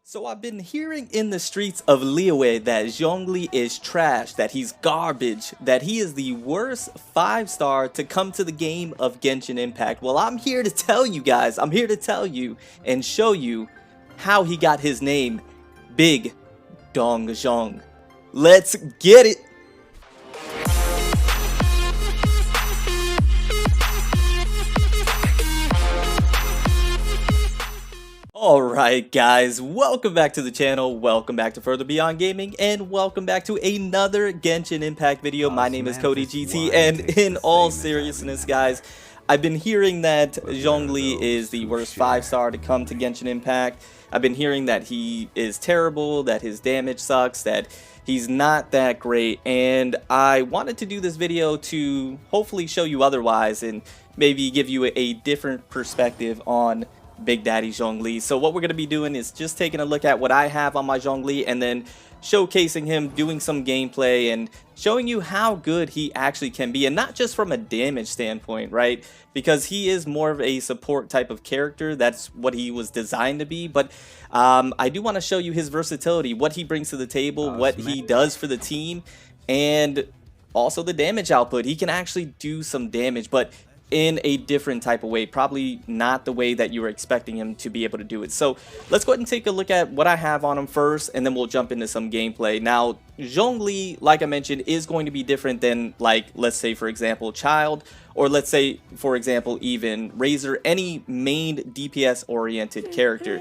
So I've been hearing in the streets of Liyue that Zhongli is trash, that he's garbage, that he is the worst 5-star to come to the game of Genshin Impact. Well, I'm here to tell you guys, I'm here to tell you and show you how he got his name, Big Dong Zhong. Let's get it! Alright guys, welcome back to the channel, welcome back to Further Beyond Gaming, and welcome back to another Genshin Impact video. My name is Cody GT, and in all seriousness guys, I've been hearing that Zhongli is the worst 5-star to come to Genshin Impact. I've been hearing that he is terrible, that his damage sucks, that he's not that great, and I wanted to do this video to hopefully show you otherwise and maybe give you a different perspective on Big Daddy Zhongli. So what we're going to be doing is just taking a look at what I have on my Zhongli and then showcasing him, doing some gameplay and showing you how good he actually can be, and not just from a damage standpoint, right? Because he is more of a support type of character. That's what he was designed to be, but I do want to show you his versatility, what he brings to the table, what he does for the team, and also the damage output. He can actually do some damage, but in a different type of way, probably not the way that you were expecting him to be able to do it. So let's go ahead and take a look at what I have on him first, and then we'll jump into some gameplay. Now, Zhongli, like I mentioned, is going to be different than, like, let's say for example Child, or let's say for example even Razor, any main DPS oriented character.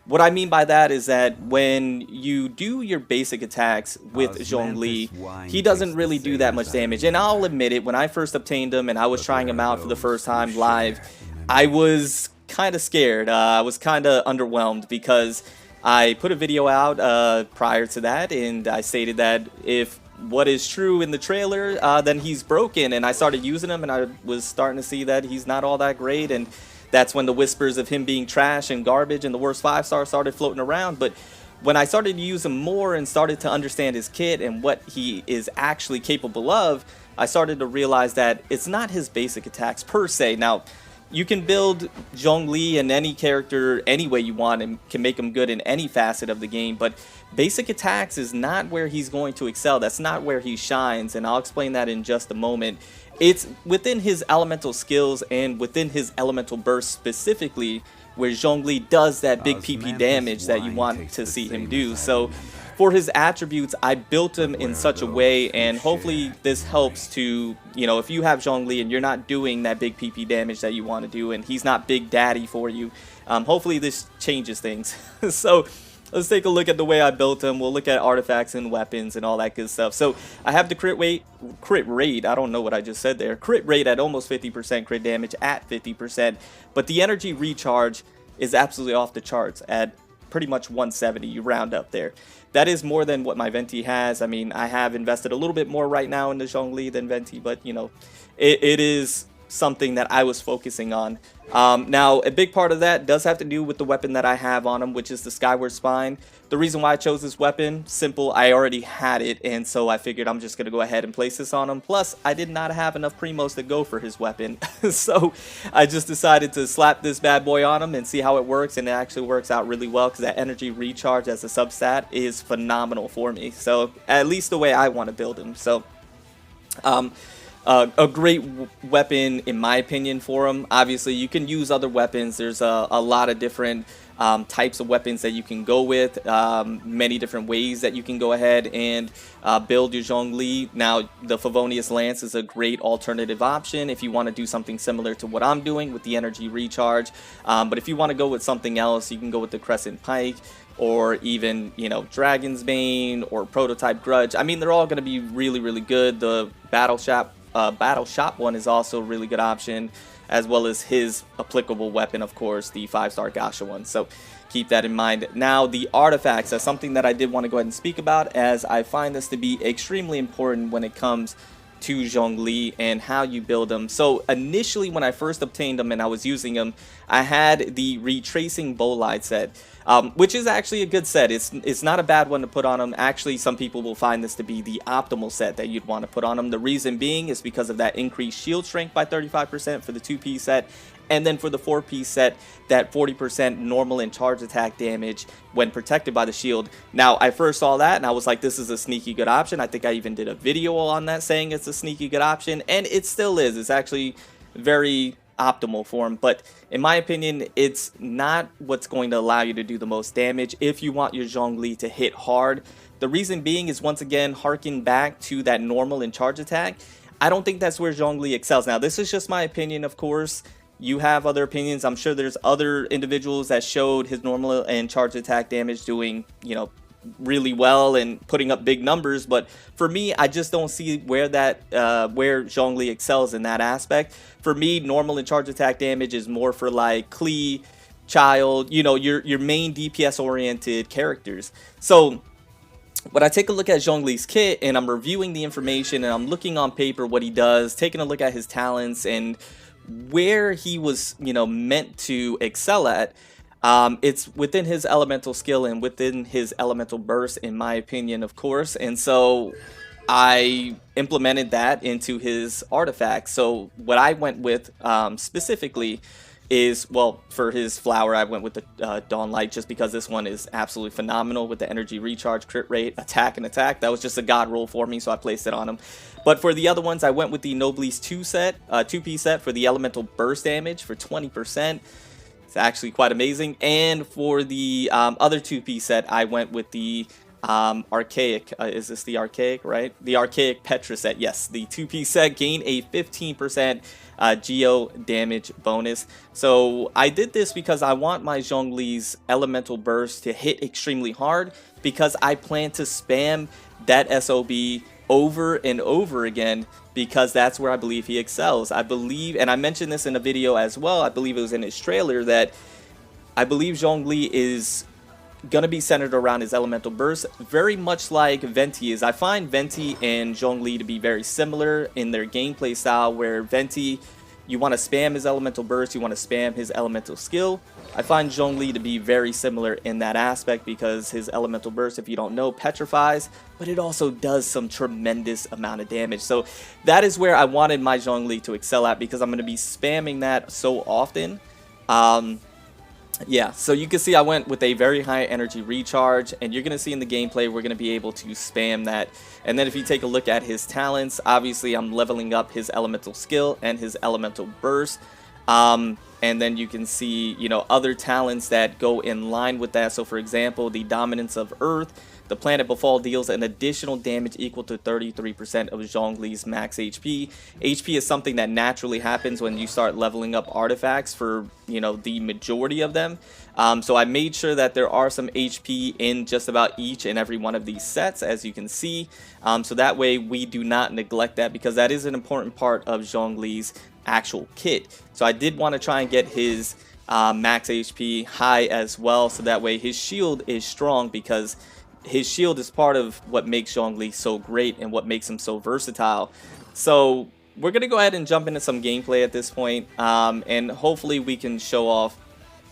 What I mean by that is that when you do your basic attacks with Zhongli, he doesn't really do that much damage. And I'll admit it, when I first obtained him and I was trying him out for the first time live, I was kind of scared. I was kind of underwhelmed because I put a video out prior to that, and I stated that if what is true in the trailer, then he's broken. And I started using him and I was starting to see that he's not all that great, and that's when the whispers of him being trash and garbage and the worst 5-star started floating around. But when I started to use him more and started to understand his kit and what he is actually capable of, I started to realize that it's not his basic attacks per se. Now, you can build Zhongli and any character any way you want and can make him good in any facet of the game, but basic attacks is not where he's going to excel. That's not where he shines, and I'll explain that in just a moment. It's within his elemental skills and within his elemental burst specifically where Zhongli does that big PP damage that you want to see him do. So for his attributes, I built him in such a way, and hopefully this helps to, you know, if you have Zhongli and you're not doing that big PP damage that you want to do and he's not Big Daddy for you, hopefully this changes things. So let's take a look at the way I built him. We'll look at artifacts and weapons and all that good stuff. So I have the crit rate, I don't know what I just said there, crit rate at almost 50%, crit damage at 50%, but the energy recharge is absolutely off the charts at pretty much 170, you round up there. That is more than what my Venti has. I mean, I have invested a little bit more right now in the Zhongli than Venti, but you know, it is something that I was focusing on. Now, a big part of that does have to do with the weapon that I have on him, which is the Skyward Spine. The reason why I chose this weapon, simple, I already had it, and so I figured I'm just going to go ahead and place this on him. Plus, I did not have enough primos to go for his weapon, so I just decided to slap this bad boy on him and see how it works, and it actually works out really well because that energy recharge as a substat is phenomenal for me. So, at least the way I want to build him. So, a great weapon in my opinion for him. Obviously you can use other weapons. There's a lot of different types of weapons that you can go with, many different ways that you can go ahead and build your Zhongli. Now the Favonius Lance is a great alternative option if you want to do something similar to what I'm doing with the energy recharge, but if you want to go with something else, you can go with the Crescent Pike, or even, you know, Dragon's Bane or Prototype Grudge. I mean, they're all going to be really, really good. The Battle Shop one is also a really good option, as well as his applicable weapon, of course, the 5-star Gasha one. So keep that in mind. Now, the artifacts, that's something that I did want to go ahead and speak about, as I find this to be extremely important when it comes to Zhongli and how you build them. So initially when I first obtained them and I was using them, I had the Retracing Bolide set, which is actually a good set. It's not a bad one to put on them. Actually, some people will find this to be the optimal set that you'd want to put on them. The reason being is because of that increased shield strength by 35% for the 2P set, And then for the 4-piece set, that 40% normal and charge attack damage when protected by the shield. Now, I first saw that and I was like, this is a sneaky good option. I think I even did a video on that saying it's a sneaky good option, and it still is. It's actually very optimal for him, but in my opinion, it's not what's going to allow you to do the most damage if you want your Zhongli to hit hard. The reason being is, once again, harken back to that normal and charge attack. I don't think that's where Zhongli excels. Now, this is just my opinion, of course. You have other opinions. I'm sure there's other individuals that showed his normal and charge attack damage doing, really well and putting up big numbers. But for me, I just don't see where where Zhongli excels in that aspect. For me, normal and charge attack damage is more for like Klee, Child, your main DPS oriented characters. So when I take a look at Zhongli's kit and I'm reviewing the information and I'm looking on paper what he does, taking a look at his talents and where he was, meant to excel at, it's within his elemental skill and within his elemental burst, in my opinion, of course. And so I implemented that into his artifact. So what I went with specifically is, well, for his flower, I went with the Dawnlight, just because this one is absolutely phenomenal with the energy recharge, crit rate, attack, and attack. That was just a god roll for me, so I placed it on him. But for the other ones, I went with the Noblesse 2-piece set for the elemental burst damage for 20%. It's actually quite amazing. And for the other 2-piece set, I went with the Archaic, is this the Archaic, right? The Archaic Petra set, yes. The 2-piece set gained a 15% geo damage bonus. So I did this because I want my Zhongli's elemental burst to hit extremely hard, because I plan to spam that SOB over and over again, because that's where I believe he excels. I believe, and I mentioned this in a video as well, I believe it was in his trailer, that I believe Zhongli is going to be centered around his elemental burst, very much like Venti is. I find Venti and Zhongli to be very similar in their gameplay style, where Venti, you want to spam his elemental burst, you want to spam his elemental skill. I find Zhongli to be very similar in that aspect, because his elemental burst, if you don't know, petrifies, but it also does some tremendous amount of damage. So that is where I wanted my Zhongli to excel at, because I'm going to be spamming that so often. Yeah, so you can see I went with a very high energy recharge, and you're going to see in the gameplay we're going to be able to spam that. And then if you take a look at his talents, obviously I'm leveling up his elemental skill and his elemental burst. And then you can see, other talents that go in line with that. So for example, the dominance of Earth, the planet Befall deals an additional damage equal to 33% of Zhongli's max HP. HP is something that naturally happens when you start leveling up artifacts for, the majority of them. So I made sure that there are some HP in just about each and every one of these sets, as you can see. So that way we do not neglect that, because that is an important part of Zhongli's actual kit. So I did want to try and get his max HP high as well, so that way his shield is strong, because his shield is part of what makes Zhongli so great and what makes him so versatile. So we're going to go ahead and jump into some gameplay at this point, and hopefully we can show off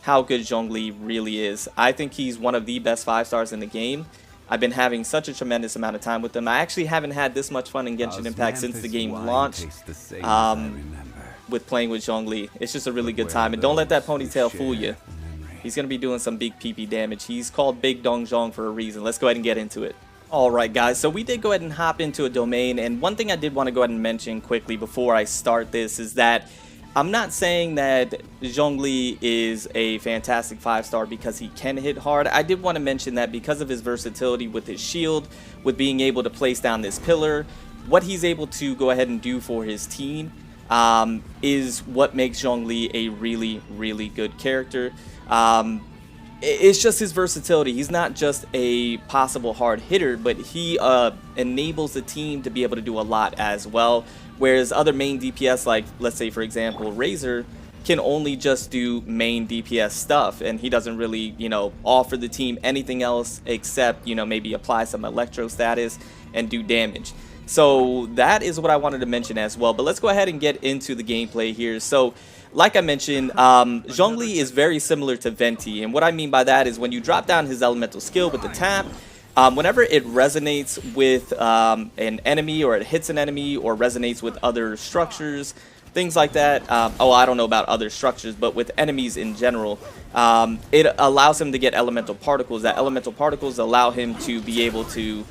how good Zhongli really is. I think he's one of the best 5-stars in the game. I've been having such a tremendous amount of time with him. I actually haven't had this much fun in Genshin Impact since the game launched. With playing with Zhongli, it's just a really good time. And don't let that ponytail fool you. He's going to be doing some big PP damage. He's called Big Dong Zhong for a reason. Let's go ahead and get into it. Alright guys, so we did go ahead and hop into a domain, and one thing I did want to go ahead and mention quickly before I start this is that I'm not saying that Zhongli is a fantastic 5-star because he can hit hard. I did want to mention that because of his versatility with his shield, with being able to place down this pillar, what he's able to go ahead and do for his team is what makes Zhongli a really, really good character. It's just his versatility. He's not just a possible hard hitter, but he enables the team to be able to do a lot as well. Whereas other main DPS, like let's say for example Razor, can only just do main DPS stuff, and he doesn't really, offer the team anything else except, maybe apply some electro status and do damage. So that is what I wanted to mention as well. But let's go ahead and get into the gameplay here. So like I mentioned, Zhongli is very similar to Venti, and what I mean by that is when you drop down his elemental skill with the tap, whenever it resonates with an enemy, or it hits an enemy, or resonates with other structures, things like that. Oh, I don't know about other structures, but with enemies in general, it allows him to get elemental particles. That elemental particles allow him to be able to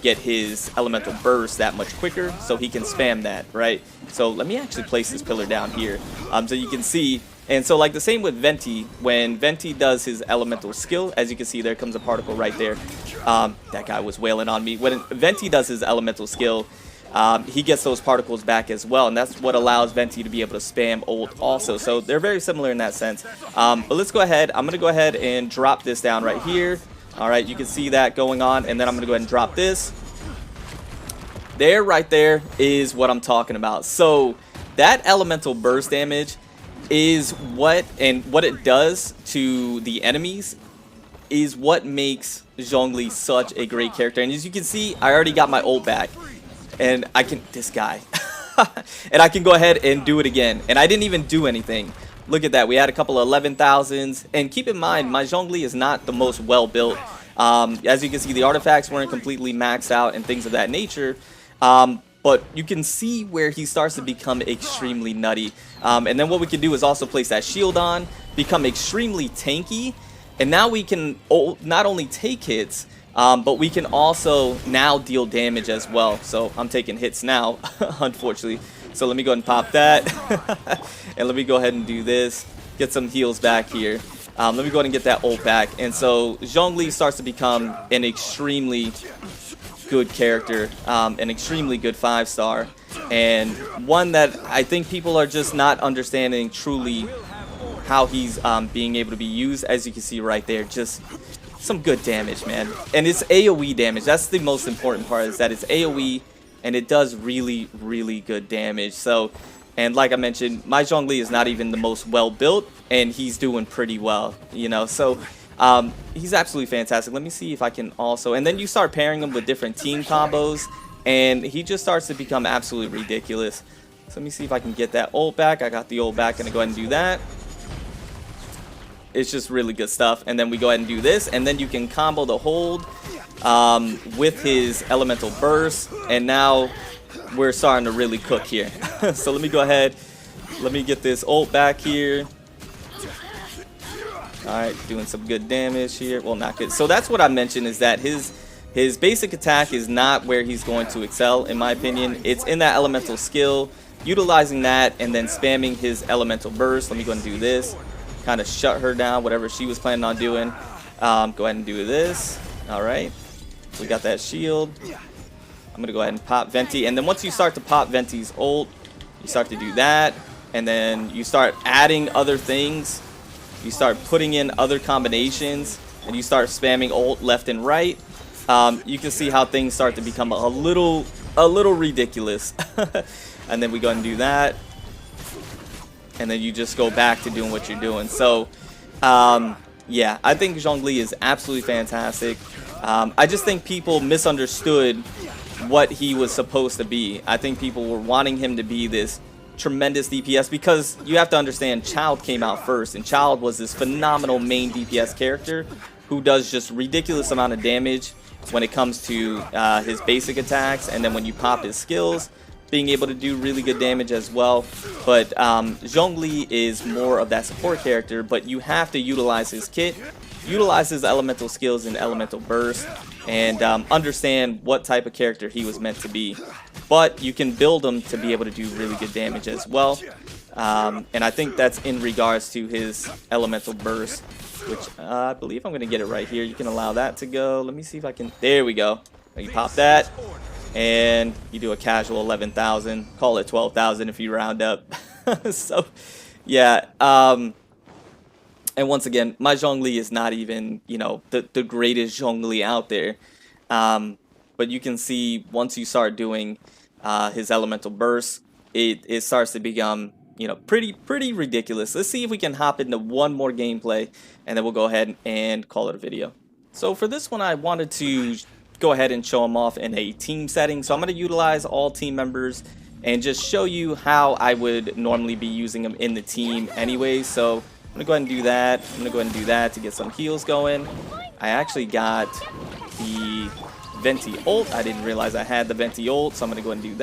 get his elemental burst that much quicker, so he can spam that, right? So let me actually place this pillar down here, so you can see. And so like the same with Venti, when Venti does his elemental skill, as you can see, there comes a particle right there. That guy was wailing on me. When Venti does his elemental skill, he gets those particles back as well, and that's what allows Venti to be able to spam ult also. So they're very similar in that sense. But let's go ahead. I'm going to go ahead and drop this down right here. All right, you can see that going on, and then I'm going to go ahead and drop this. There, right there, is what I'm talking about. So that elemental burst damage is what it does to the enemies is what makes Zhongli such a great character. And as you can see, I already got my ult back, and I can and I can go ahead and do it again, and I didn't even do anything. Look at that, we had a couple of 11,000s, and keep in mind, my Zhongli is not the most well built. As you can see, the artifacts weren't completely maxed out and things of that nature. But you can see where he starts to become extremely nutty. And then what we can do is also place that shield on, become extremely tanky, and now we can not only take hits, but we can also now deal damage as well. So I'm taking hits now, unfortunately. So let me go ahead and pop that. And let me go ahead and do this. Get some heals back here. Let me go ahead and get that ult back. And so Zhongli starts to become an extremely good character, an extremely good 5-star, and one that I think people are just not understanding truly how he's being able to be used. As you can see right there, just some good damage, man. And it's AoE damage. That's the most important part, is that it's AoE and it does really, really good damage. So, and like I mentioned, my Zhongli is not even the most well built, and he's doing pretty well, you know. So he's absolutely fantastic. Let me see if I can also, and then you start pairing him with different team combos, and he just starts to become absolutely ridiculous. So let me see if I can get that ult back. I got the ult back. Gonna go ahead and do that. It's just really good stuff. And then we go ahead and do this, and then you can combo the hold with his elemental burst, and now we're starting to really cook here. So let me go ahead, let me get this ult back here. Alright, doing some good damage here. Well, not good. So that's what I mentioned, is that his basic attack is not where he's going to excel, in my opinion. It's in that elemental skill, utilizing that, and then spamming his elemental burst. Let me go and do this. Kind of shut her down, whatever she was planning on doing. Go ahead and do this. Alright. We got that shield. I'm going to go ahead and pop Venti. And then once you start to pop Venti's ult, you start to do that. And then you start adding other things. You start putting in other combinations, and you start spamming ult left and right. You can see how things start to become a little ridiculous. And then we go and do that, and then you just go back to doing what you're doing. So yeah, I think Zhongli is absolutely fantastic. I just think people misunderstood what he was supposed to be. I think people were wanting him to be this tremendous DPS, because you have to understand, Child came out first, and Child was this phenomenal main DPS character who does just ridiculous amount of damage when it comes to his basic attacks, and then when you pop his skills, being able to do really good damage as well. But Zhongli is more of that support character, but you have to utilize his kit, utilize his elemental skills and elemental burst, and understand what type of character he was meant to be. But you can build him to be able to do really good damage as well. And I think that's in regards to his elemental burst, which I believe I'm going to get it right here. You can allow that to go. Let me see if I can. There we go. You pop that, and you do a casual 11,000. Call it 12,000 if you round up. So, yeah. And once again, my Zhongli is not even, you know, the greatest Zhongli out there. But you can see once you start doing his elemental burst, it starts to become, you know, pretty ridiculous. Let's see if we can hop into one more gameplay, and then we'll go ahead and call it a video. So for this one, I wanted to go ahead and show him off in a team setting. So I'm going to utilize all team members and just show you how I would normally be using them in the team anyway. So I'm going to go ahead and do that. I'm going to go ahead and do that to get some heals going. I actually got the Venti ult. I didn't realize I had the Venti ult, so I'm going to go ahead and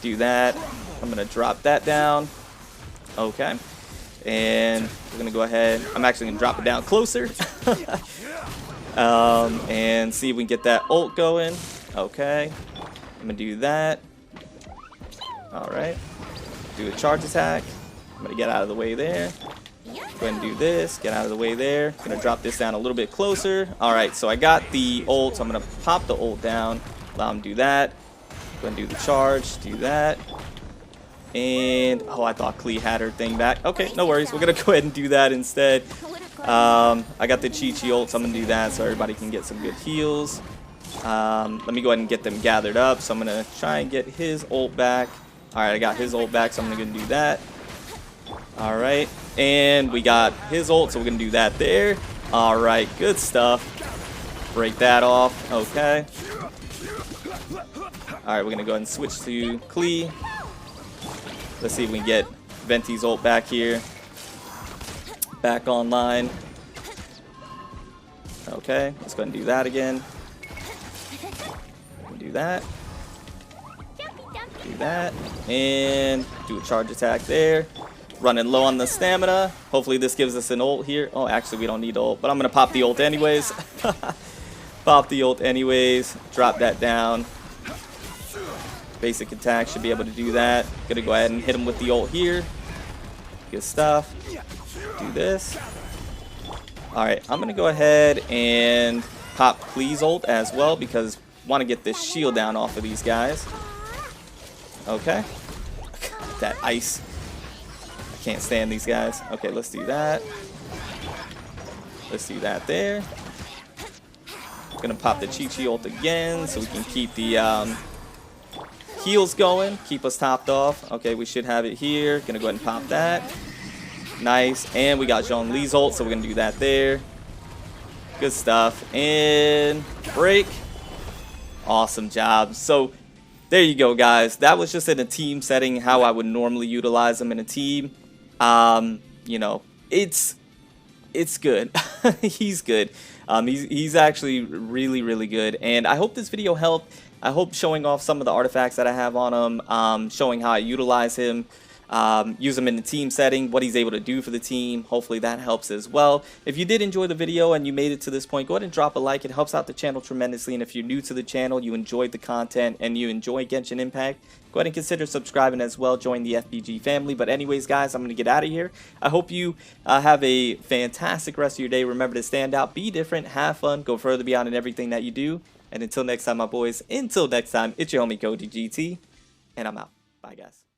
do that, I'm going to drop that down. Okay. And we're going to go ahead. I'm actually going to drop it down closer. And see if we can get that ult going. Okay. I'm going to do that. Alright. Do a charge attack. I'm going to get out of the way there. Go ahead and do this. Get out of the way there. Going to drop this down a little bit closer. Alright, so I got the ult. So I'm going to pop the ult down. Allow him to do that. Go ahead and do the charge. Do that. And, oh, I thought Klee had her thing back. Okay, no worries. We're going to go ahead and do that instead. I got the Chi-Chi ult, so I'm going to do that so everybody can get some good heals. Let me go ahead and get them gathered up. So I'm going to try and get his ult back. Alright, I got his ult back, so I'm going to do that. Alright, and we got his ult, so we're going to do that there. Alright, good stuff. Break that off. Okay. Alright, we're going to go ahead and switch to Klee. Let's see if we can get Venti's ult back here. Back online. Okay, let's go ahead and do that again. Do that. Do that. And do a charge attack there. Running low on the stamina. Hopefully this gives us an ult here. Oh, actually we don't need ult, but I'm going to pop the ult anyways. Pop the ult anyways. Drop that down. Basic attack should be able to do that. Gonna go ahead and hit him with the ult here. Good stuff. Do this. Alright, I'm gonna go ahead and pop Klee's ult as well because I want to get this shield down off of these guys. Okay. That ice. I can't stand these guys. Okay, let's do that. Let's do that there. Gonna pop the Chi-Chi ult again so we can keep the heals going, keep us topped off. Okay, we should have it here. Gonna go ahead and pop that. Nice. And we got Zhongli's ult, so we're gonna do that there. Good stuff. And break. Awesome job. So there you go, guys. That was just in a team setting, how I would normally utilize them in a team. You know, it's good. He's good. He's actually really good. And I hope this video helped. I hope showing off some of the artifacts that I have on him, showing how I utilize him, use him in the team setting, what he's able to do for the team. Hopefully that helps as well. If you did enjoy the video and you made it to this point, go ahead and drop a like. It helps out the channel tremendously. And if you're new to the channel, you enjoyed the content, and you enjoy Genshin Impact, go ahead and consider subscribing as well. Join the FBG family. But anyways, guys, I'm going to get out of here. I hope you have a fantastic rest of your day. Remember to stand out, be different, have fun, go further beyond in everything that you do. And until next time, my boys, until next time, it's your homie Cody GT, and I'm out. Bye, guys.